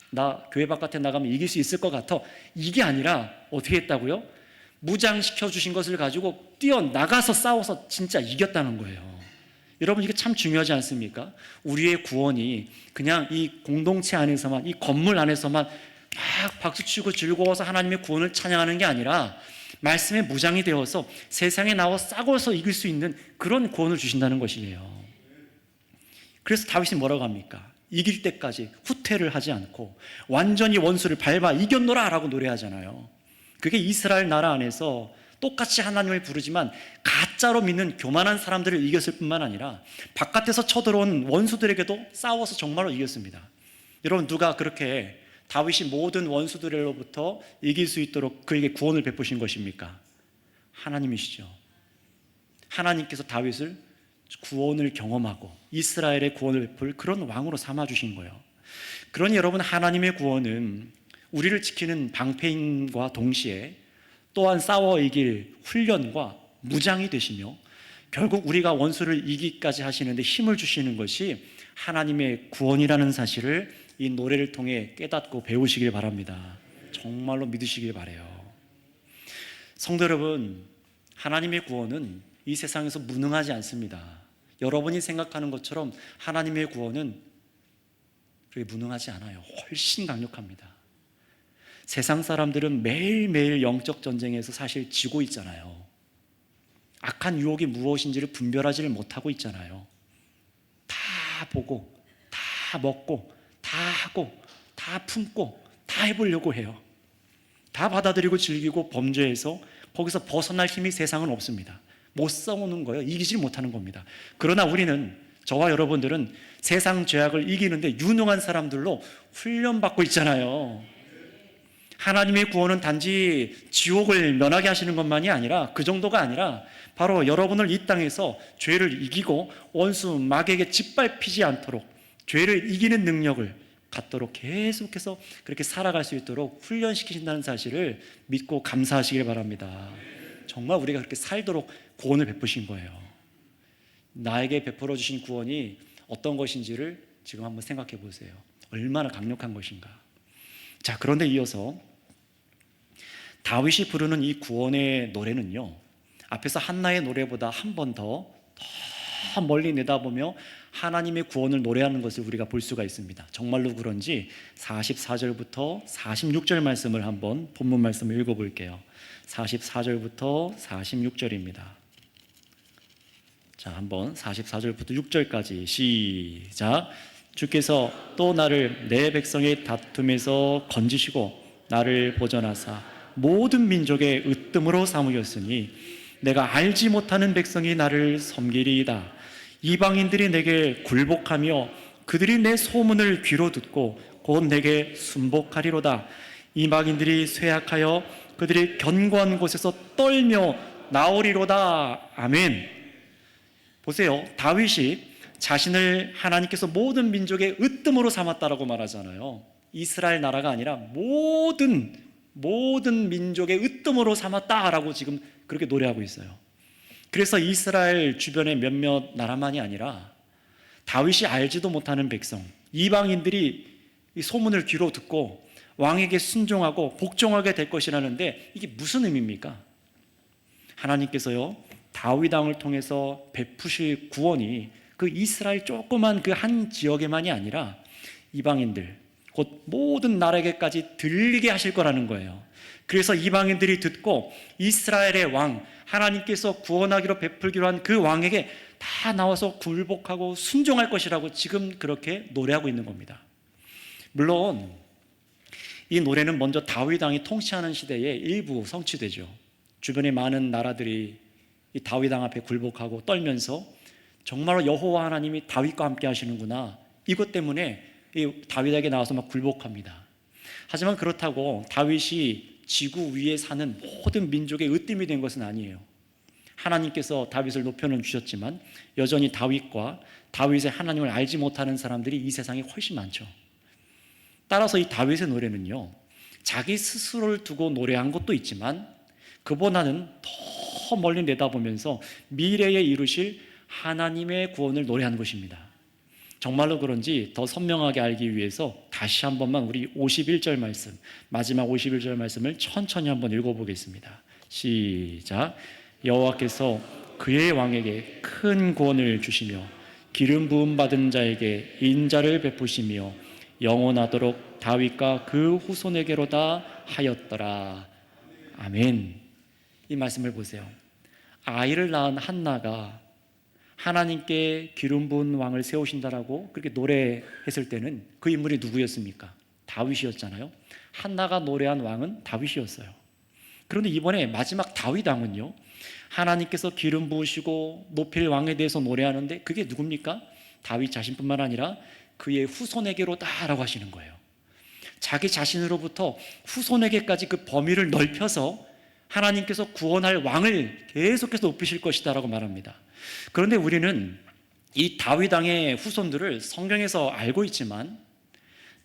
나 교회 바깥에 나가면 이길 수 있을 것 같아, 이게 아니라 어떻게 했다고요? 무장시켜 주신 것을 가지고 뛰어나가서 싸워서 진짜 이겼다는 거예요. 여러분, 이게 참 중요하지 않습니까? 우리의 구원이 그냥 이 공동체 안에서만, 이 건물 안에서만 막 박수치고 즐거워서 하나님의 구원을 찬양하는 게 아니라 말씀에 무장이 되어서 세상에 나와 싸워서 이길 수 있는 그런 구원을 주신다는 것이에요. 그래서 다윗이 뭐라고 합니까? 이길 때까지 후퇴를 하지 않고 완전히 원수를 밟아 이겼노라 라고 노래하잖아요. 그게 이스라엘 나라 안에서 똑같이 하나님을 부르지만 가짜로 믿는 교만한 사람들을 이겼을 뿐만 아니라 바깥에서 쳐들어온 원수들에게도 싸워서 정말로 이겼습니다. 여러분, 누가 그렇게 다윗이 모든 원수들로부터 이길 수 있도록 그에게 구원을 베푸신 것입니까? 하나님이시죠. 하나님께서 다윗을 구원을 경험하고 이스라엘의 구원을 베풀 그런 왕으로 삼아주신 거예요. 그러니 여러분, 하나님의 구원은 우리를 지키는 방패인과 동시에 또한 싸워 이길 훈련과 무장이 되시며, 결국 우리가 원수를 이기까지 하시는데 힘을 주시는 것이 하나님의 구원이라는 사실을 이 노래를 통해 깨닫고 배우시길 바랍니다. 정말로 믿으시길 바라요. 성도 여러분, 하나님의 구원은 이 세상에서 무능하지 않습니다. 여러분이 생각하는 것처럼 하나님의 구원은 그렇게 무능하지 않아요. 훨씬 강력합니다. 세상 사람들은 매일매일 영적 전쟁에서 사실 지고 있잖아요. 악한 유혹이 무엇인지를 분별하지를 못하고 있잖아요. 다 보고, 다 먹고, 다 하고, 다 품고, 다 해보려고 해요. 다 받아들이고 즐기고 범죄해서 거기서 벗어날 힘이 세상은 없습니다. 못 싸우는 거예요. 이기질 못하는 겁니다. 그러나 우리는, 저와 여러분들은 세상 죄악을 이기는데 유능한 사람들로 훈련받고 있잖아요. 하나님의 구원은 단지 지옥을 면하게 하시는 것만이 아니라, 그 정도가 아니라 바로 여러분을 이 땅에서 죄를 이기고 원수 마귀에게 짓밟히지 않도록 죄를 이기는 능력을 갖도록 계속해서 그렇게 살아갈 수 있도록 훈련시키신다는 사실을 믿고 감사하시길 바랍니다. 정말 우리가 그렇게 살도록 구원을 베푸신 거예요. 나에게 베풀어 주신 구원이 어떤 것인지를 지금 한번 생각해 보세요. 얼마나 강력한 것인가. 자, 그런데 이어서 다윗이 부르는 이 구원의 노래는요, 앞에서 한나의 노래보다 한 번 더 멀리 내다보며 하나님의 구원을 노래하는 것을 우리가 볼 수가 있습니다. 정말로 그런지 44절부터 46절 말씀을 한번 본문 말씀을 읽어볼게요. 44절부터 46절입니다. 자, 한번 44절부터 6절까지 시작. 주께서 또 나를 내 백성의 다툼에서 건지시고 나를 보전하사 모든 민족의 으뜸으로 삼으셨으니 내가 알지 못하는 백성이 나를 섬기리이다. 이방인들이 내게 굴복하며 그들이 내 소문을 귀로 듣고 곧 내게 순복하리로다. 이방인들이 쇠약하여 그들이 견고한 곳에서 떨며 나오리로다. 아멘. 보세요, 다윗이 자신을 하나님께서 모든 민족의 으뜸으로 삼았다라고 말하잖아요. 이스라엘 나라가 아니라 모든 민족의 으뜸으로 삼았다라고 지금 그렇게 노래하고 있어요. 그래서 이스라엘 주변의 몇몇 나라만이 아니라 다윗이 알지도 못하는 백성, 이방인들이 이 소문을 귀로 듣고 왕에게 순종하고 복종하게 될 것이라는데, 이게 무슨 의미입니까? 하나님께서요, 다윗 왕을 통해서 베푸실 구원이 그 이스라엘 조그만 그 한 지역에만이 아니라 이방인들, 곧 모든 나라에게까지 들리게 하실 거라는 거예요. 그래서 이방인들이 듣고 이스라엘의 왕, 하나님께서 구원하기로 베풀기로 한 그 왕에게 다 나와서 굴복하고 순종할 것이라고 지금 그렇게 노래하고 있는 겁니다. 물론 이 노래는 먼저 다윗 왕이 통치하는 시대에 일부 성취되죠. 주변의 많은 나라들이 이 다윗 왕 앞에 굴복하고 떨면서 정말로 여호와 하나님이 다윗과 함께 하시는구나, 이것 때문에 이 다윗에게 나와서 막 굴복합니다. 하지만 그렇다고 다윗이 지구 위에 사는 모든 민족의 으뜸이 된 것은 아니에요. 하나님께서 다윗을 높여는 주셨지만 여전히 다윗과 다윗의 하나님을 알지 못하는 사람들이 이 세상에 훨씬 많죠. 따라서 이 다윗의 노래는요, 자기 스스로를 두고 노래한 것도 있지만 그보다는 더 멀리 내다보면서 미래에 이루실 하나님의 구원을 노래하는 것입니다. 정말로 그런지 더 선명하게 알기 위해서 다시 한 번만 우리 51절 말씀, 마지막 51절 말씀을 천천히 한번 읽어보겠습니다. 시작. 여호와께서 그의 왕에게 큰 구원을 주시며 기름 부음 받은 자에게 인자를 베푸시며 영원하도록 다윗과 그 후손에게로다 하였더라. 아멘. 이 말씀을 보세요. 아이를 낳은 한나가 하나님께 기름 부은 왕을 세우신다라고 그렇게 노래했을 때는 그 인물이 누구였습니까? 다윗이었잖아요. 한나가 노래한 왕은 다윗이었어요. 그런데 이번에 마지막 다윗 왕은요, 하나님께서 기름 부으시고 높일 왕에 대해서 노래하는데 그게 누굽니까? 다윗 자신뿐만 아니라 그의 후손에게로다라고 하시는 거예요. 자기 자신으로부터 후손에게까지 그 범위를 넓혀서 하나님께서 구원할 왕을 계속해서 높이실 것이다라고 말합니다. 그런데 우리는 이 다윗 왕의 후손들을 성경에서 알고 있지만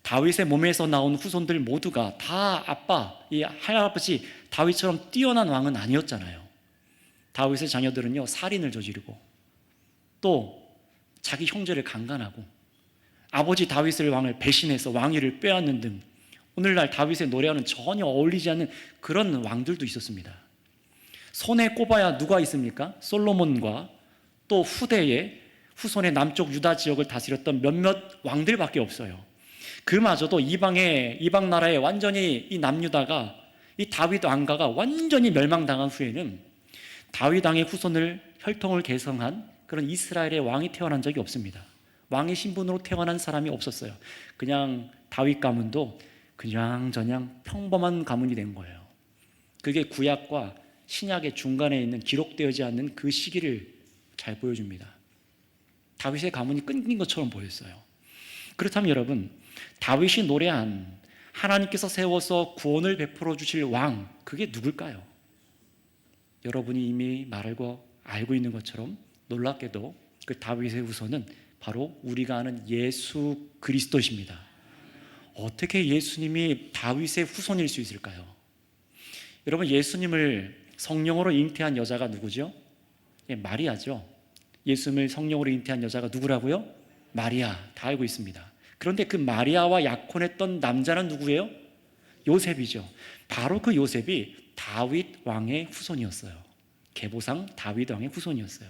다윗의 몸에서 나온 후손들 모두가 다 이 할아버지 다윗처럼 뛰어난 왕은 아니었잖아요. 다윗의 자녀들은요, 살인을 저지르고 또 자기 형제를 강간하고 아버지 다윗을 왕을 배신해서 왕위를 빼앗는 등 오늘날 다윗의 노래와는 전혀 어울리지 않는 그런 왕들도 있었습니다. 손에 꼽아야 누가 있습니까? 솔로몬과 또 후손의 남쪽 유다 지역을 다스렸던 몇몇 왕들밖에 없어요. 그마저도 이방 나라에 완전히 이 남유다가 이 다윗 왕가가 완전히 멸망당한 후에는 다윗 왕의 후손을 혈통을 계승한 그런 이스라엘의 왕이 태어난 적이 없습니다. 왕의 신분으로 태어난 사람이 없었어요. 그냥 다윗 가문도 그냥저냥 평범한 가문이 된 거예요. 그게 구약과 신약의 중간에 있는 기록되어지 않는 그 시기를 잘 보여줍니다. 다윗의 가문이 끊긴 것처럼 보였어요. 그렇다면 여러분, 다윗이 노래한 하나님께서 세워서 구원을 베풀어 주실 왕, 그게 누굴까요? 여러분이 이미 알고 있는 것처럼 놀랍게도 그 다윗의 후손은 바로 우리가 아는 예수 그리스도십니다. 어떻게 예수님이 다윗의 후손일 수 있을까요? 여러분, 예수님을 성령으로 잉태한 여자가 누구죠? 마리아죠. 예수님을 성령으로 잉태한 여자가 누구라고요? 마리아. 다 알고 있습니다. 그런데 그 마리아와 약혼했던 남자는 누구예요? 요셉이죠. 바로 그 요셉이 다윗 왕의 후손이었어요. 계보상 다윗 왕의 후손이었어요.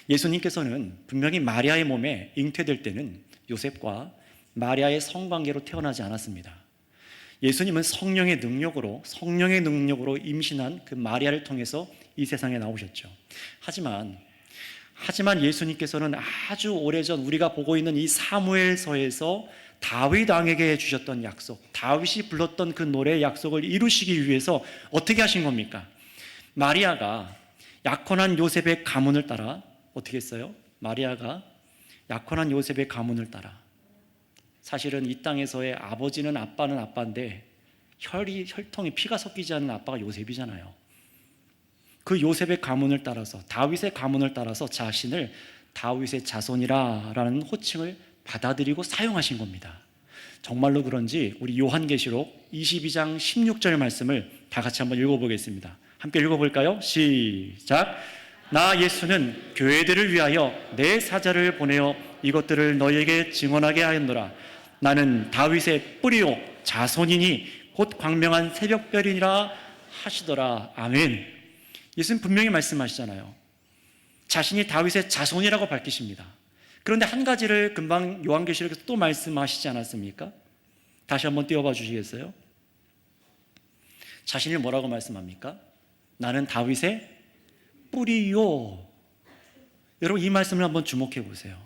예수님께서는 분명히 마리아의 몸에 잉태될 때는 요셉과 마리아의 성관계로 태어나지 않았습니다. 예수님은 성령의 능력으로 임신한 그 마리아를 통해서 이 세상에 나오셨죠. 하지만 예수님께서는 아주 오래전 우리가 보고 있는 이 사무엘서에서 다윗 왕에게 주셨던 약속, 다윗이 불렀던 그 노래의 약속을 이루시기 위해서 어떻게 하신 겁니까? 마리아가 약혼한 요셉의 가문을 따라 어떻게 했어요? 마리아가 약혼한 요셉의 가문을 따라, 사실은 이 땅에서의 아버지는 아빠는 아빠인데 혈통이 피가 섞이지 않는 아빠가 요셉이잖아요. 그 요셉의 가문을 따라서, 다윗의 가문을 따라서 자신을 다윗의 자손이라는 호칭을 받아들이고 사용하신 겁니다. 정말로 그런지 우리 요한계시록 22장 16절 말씀을 다 같이 한번 읽어보겠습니다. 함께 읽어볼까요? 시작. 나 예수는 교회들을 위하여 내 사자를 보내어 이것들을 너희에게 증언하게 하였노라. 나는 다윗의 뿌리요 자손이니 곧 광명한 새벽별이니라 하시더라. 아멘. 예수님 분명히 말씀하시잖아요. 자신이 다윗의 자손이라고 밝히십니다. 그런데 한 가지를 금방 요한계시록에서 또 말씀하시지 않았습니까? 다시 한번 띄워봐 주시겠어요? 자신을 뭐라고 말씀합니까? 나는 다윗의 뿌리요. 여러분, 이 말씀을 한번 주목해 보세요.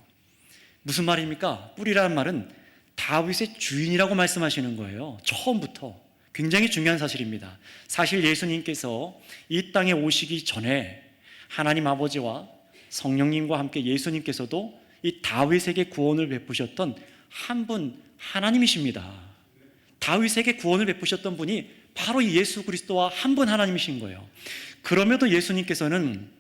무슨 말입니까? 뿌리라는 말은 다윗의 주인이라고 말씀하시는 거예요. 처음부터. 굉장히 중요한 사실입니다. 사실 예수님께서 이 땅에 오시기 전에 하나님 아버지와 성령님과 함께 예수님께서도 이 다윗에게 구원을 베푸셨던 한 분, 하나님이십니다. 다윗에게 구원을 베푸셨던 분이 바로 이 예수 그리스도와 한 분 하나님이신 거예요. 그럼에도 예수님께서는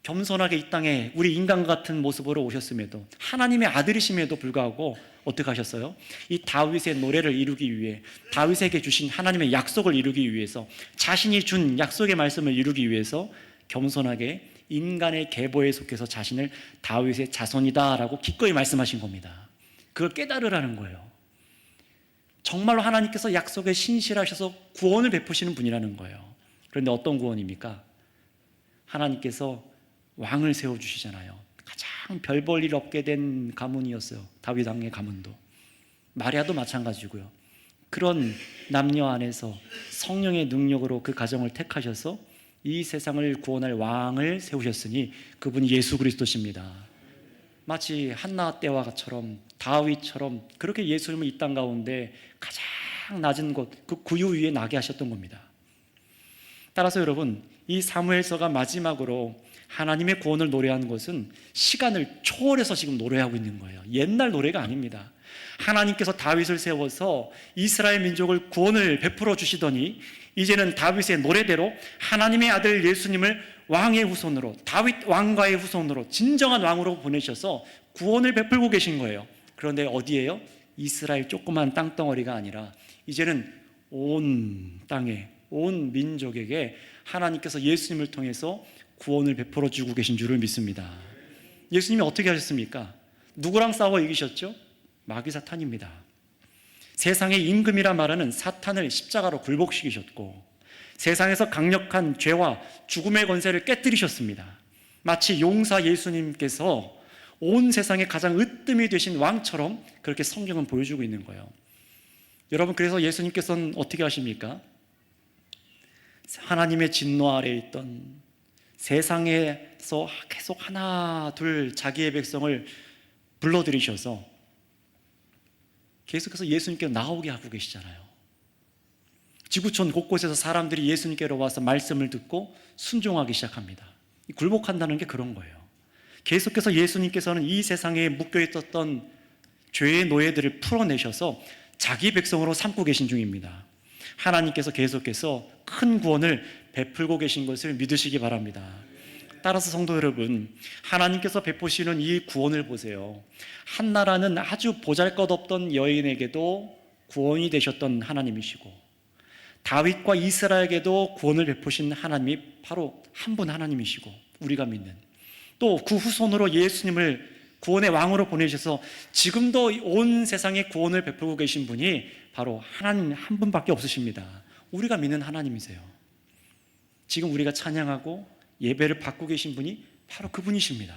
겸손하게 이 땅에 우리 인간 같은 모습으로 오셨음에도, 하나님의 아들이심에도 불구하고 어떻게 하셨어요? 이 다윗의 노래를 이루기 위해, 다윗에게 주신 하나님의 약속을 이루기 위해서, 자신이 준 약속의 말씀을 이루기 위해서 겸손하게 인간의 계보에 속해서 자신을 다윗의 자손이다라고 기꺼이 말씀하신 겁니다. 그걸 깨달으라는 거예요. 정말로 하나님께서 약속에 신실하셔서 구원을 베푸시는 분이라는 거예요. 그런데 어떤 구원입니까? 하나님께서 왕을 세워주시잖아요. 가장 별 볼 일 없게 된 가문이었어요. 다윗 왕의 가문도. 마리아도 마찬가지고요. 그런 남녀 안에서 성령의 능력으로 그 가정을 택하셔서 이 세상을 구원할 왕을 세우셨으니 그분이 예수 그리스도십니다. 마치 한나 때와처럼, 다윗처럼 그렇게 예수님을 이 땅 가운데 가장 낮은 곳, 그 구유 위에 나게 하셨던 겁니다. 따라서 여러분, 이 사무엘서가 마지막으로 하나님의 구원을 노래하는 것은 시간을 초월해서 지금 노래하고 있는 거예요. 옛날 노래가 아닙니다. 하나님께서 다윗을 세워서 이스라엘 민족을 구원을 베풀어 주시더니 이제는 다윗의 노래대로 하나님의 아들 예수님을 왕의 후손으로, 다윗 왕가의 후손으로, 진정한 왕으로 보내셔서 구원을 베풀고 계신 거예요. 그런데 어디예요? 이스라엘 조그만 땅덩어리가 아니라 이제는 온 땅에, 온 민족에게 하나님께서 예수님을 통해서 구원을 베풀어 주고 계신 줄을 믿습니다. 예수님이 어떻게 하셨습니까? 누구랑 싸워 이기셨죠? 마귀 사탄입니다. 세상의 임금이라 말하는 사탄을 십자가로 굴복시키셨고 세상에서 강력한 죄와 죽음의 권세를 깨뜨리셨습니다. 마치 용사 예수님께서 온 세상의 가장 으뜸이 되신 왕처럼 그렇게 성경은 보여주고 있는 거예요. 여러분, 그래서 예수님께서는 어떻게 하십니까? 하나님의 진노 아래에 있던 세상에서 계속 하나 둘 자기의 백성을 불러들이셔서 계속해서 예수님께 나오게 하고 계시잖아요. 지구촌 곳곳에서 사람들이 예수님께로 와서 말씀을 듣고 순종하기 시작합니다. 굴복한다는 게 그런 거예요. 계속해서 예수님께서는 이 세상에 묶여있었던 죄의 노예들을 풀어내셔서 자기 백성으로 삼고 계신 중입니다. 하나님께서 계속해서 큰 구원을 베풀고 계신 것을 믿으시기 바랍니다. 따라서 성도 여러분, 하나님께서 베푸시는 이 구원을 보세요. 한나라는 아주 보잘것없던 여인에게도 구원이 되셨던 하나님이시고 다윗과 이스라엘에게도 구원을 베푸신 하나님이 바로 한 분 하나님이시고 우리가 믿는, 또 그 후손으로 예수님을 구원의 왕으로 보내셔서 지금도 온 세상에 구원을 베풀고 계신 분이 바로 하나님 한 분밖에 없으십니다. 우리가 믿는 하나님이세요. 지금 우리가 찬양하고 예배를 받고 계신 분이 바로 그분이십니다.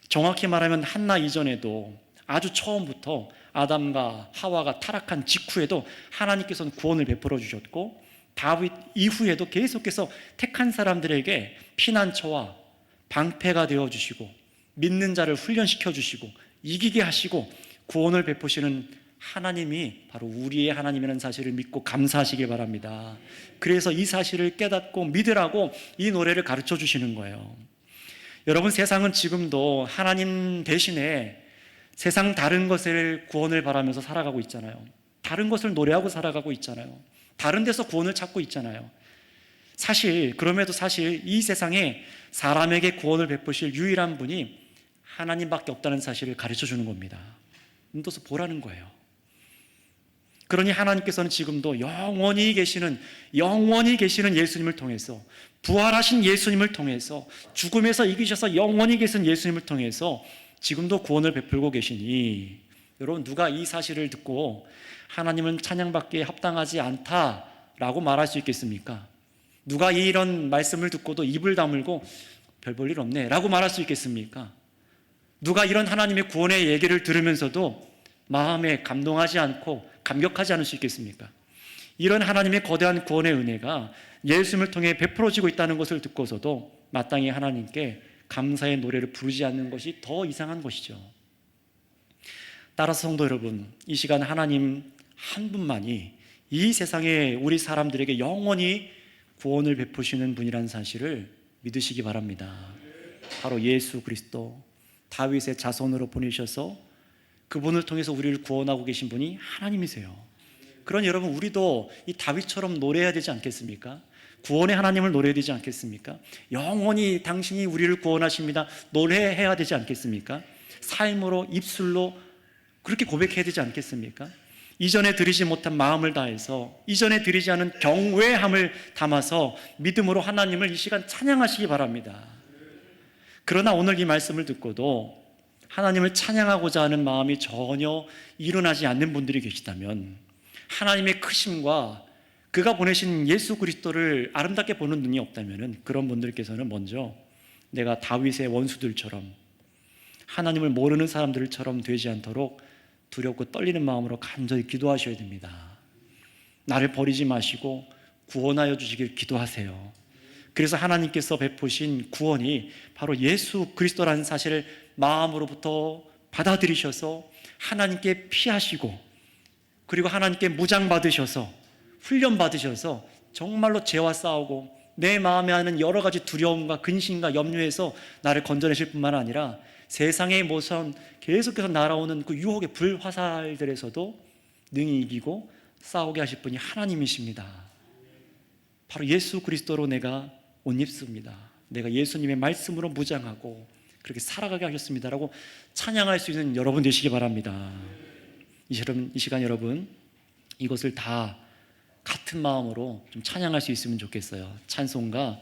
정확히 말하면 한나 이전에도 아주 처음부터 아담과 하와가 타락한 직후에도 하나님께서는 구원을 베풀어 주셨고 다윗 이후에도 계속해서 택한 사람들에게 피난처와 방패가 되어주시고 믿는 자를 훈련시켜 주시고 이기게 하시고 구원을 베푸시는 하나님이 바로 우리의 하나님이라는 사실을 믿고 감사하시길 바랍니다. 그래서 이 사실을 깨닫고 믿으라고 이 노래를 가르쳐 주시는 거예요. 여러분, 세상은 지금도 하나님 대신에 세상 다른 것을 구원을 바라면서 살아가고 있잖아요. 다른 것을 노래하고 살아가고 있잖아요. 다른 데서 구원을 찾고 있잖아요. 그럼에도 사실 이 세상에 사람에게 구원을 베푸실 유일한 분이 하나님밖에 없다는 사실을 가르쳐 주는 겁니다. 눈 떠서 보라는 거예요. 그러니 하나님께서는 지금도 영원히 계시는 예수님을 통해서, 부활하신 예수님을 통해서, 죽음에서 이기셔서 영원히 계신 예수님을 통해서 지금도 구원을 베풀고 계시니, 여러분, 누가 이 사실을 듣고 하나님은 찬양받기에 합당하지 않다라고 말할 수 있겠습니까? 누가 이런 말씀을 듣고도 입을 다물고 별 볼 일 없네 라고 말할 수 있겠습니까? 누가 이런 하나님의 구원의 얘기를 들으면서도 마음에 감동하지 않고 감격하지 않을 수 있겠습니까? 이런 하나님의 거대한 구원의 은혜가 예수님을 통해 베풀어지고 있다는 것을 듣고서도 마땅히 하나님께 감사의 노래를 부르지 않는 것이 더 이상한 것이죠. 따라서 성도 여러분, 이 시간 하나님 한 분만이 이 세상에 우리 사람들에게 영원히 구원을 베푸시는 분이라는 사실을 믿으시기 바랍니다. 바로 예수 그리스도, 다윗의 자손으로 보내셔서 그분을 통해서 우리를 구원하고 계신 분이 하나님이세요. 그러니 여러분, 우리도 이 다윗처럼 노래해야 되지 않겠습니까? 구원의 하나님을 노래해야 되지 않겠습니까? 영원히 당신이 우리를 구원하십니다 노래해야 되지 않겠습니까? 삶으로, 입술로 그렇게 고백해야 되지 않겠습니까? 이전에 드리지 못한 마음을 다해서, 이전에 드리지 않은 경외함을 담아서 믿음으로 하나님을 이 시간 찬양하시기 바랍니다. 그러나 오늘 이 말씀을 듣고도 하나님을 찬양하고자 하는 마음이 전혀 일어나지 않는 분들이 계시다면, 하나님의 크심과 그가 보내신 예수 그리스도를 아름답게 보는 눈이 없다면 그런 분들께서는 먼저 내가 다윗의 원수들처럼, 하나님을 모르는 사람들처럼 되지 않도록 두렵고 떨리는 마음으로 간절히 기도하셔야 됩니다. 나를 버리지 마시고 구원하여 주시길 기도하세요. 그래서 하나님께서 베푸신 구원이 바로 예수 그리스도라는 사실을 마음으로부터 받아들이셔서 하나님께 피하시고, 그리고 하나님께 무장받으셔서, 훈련받으셔서 정말로 죄와 싸우고 내 마음에 하는 여러 가지 두려움과 근심과 염려에서 나를 건져내실 뿐만 아니라 세상의 모선 계속해서 날아오는 그 유혹의 불화살들에서도 능히 이기고 싸우게 하실 분이 하나님이십니다. 바로 예수 그리스도로 내가 옷 입습니다, 내가 예수님의 말씀으로 무장하고 그렇게 살아가게 하셨습니다라고 찬양할 수 있는 여러분 되시기 바랍니다. 이 시간 여러분 이것을 다 같은 마음으로 좀 찬양할 수 있으면 좋겠어요. 찬송가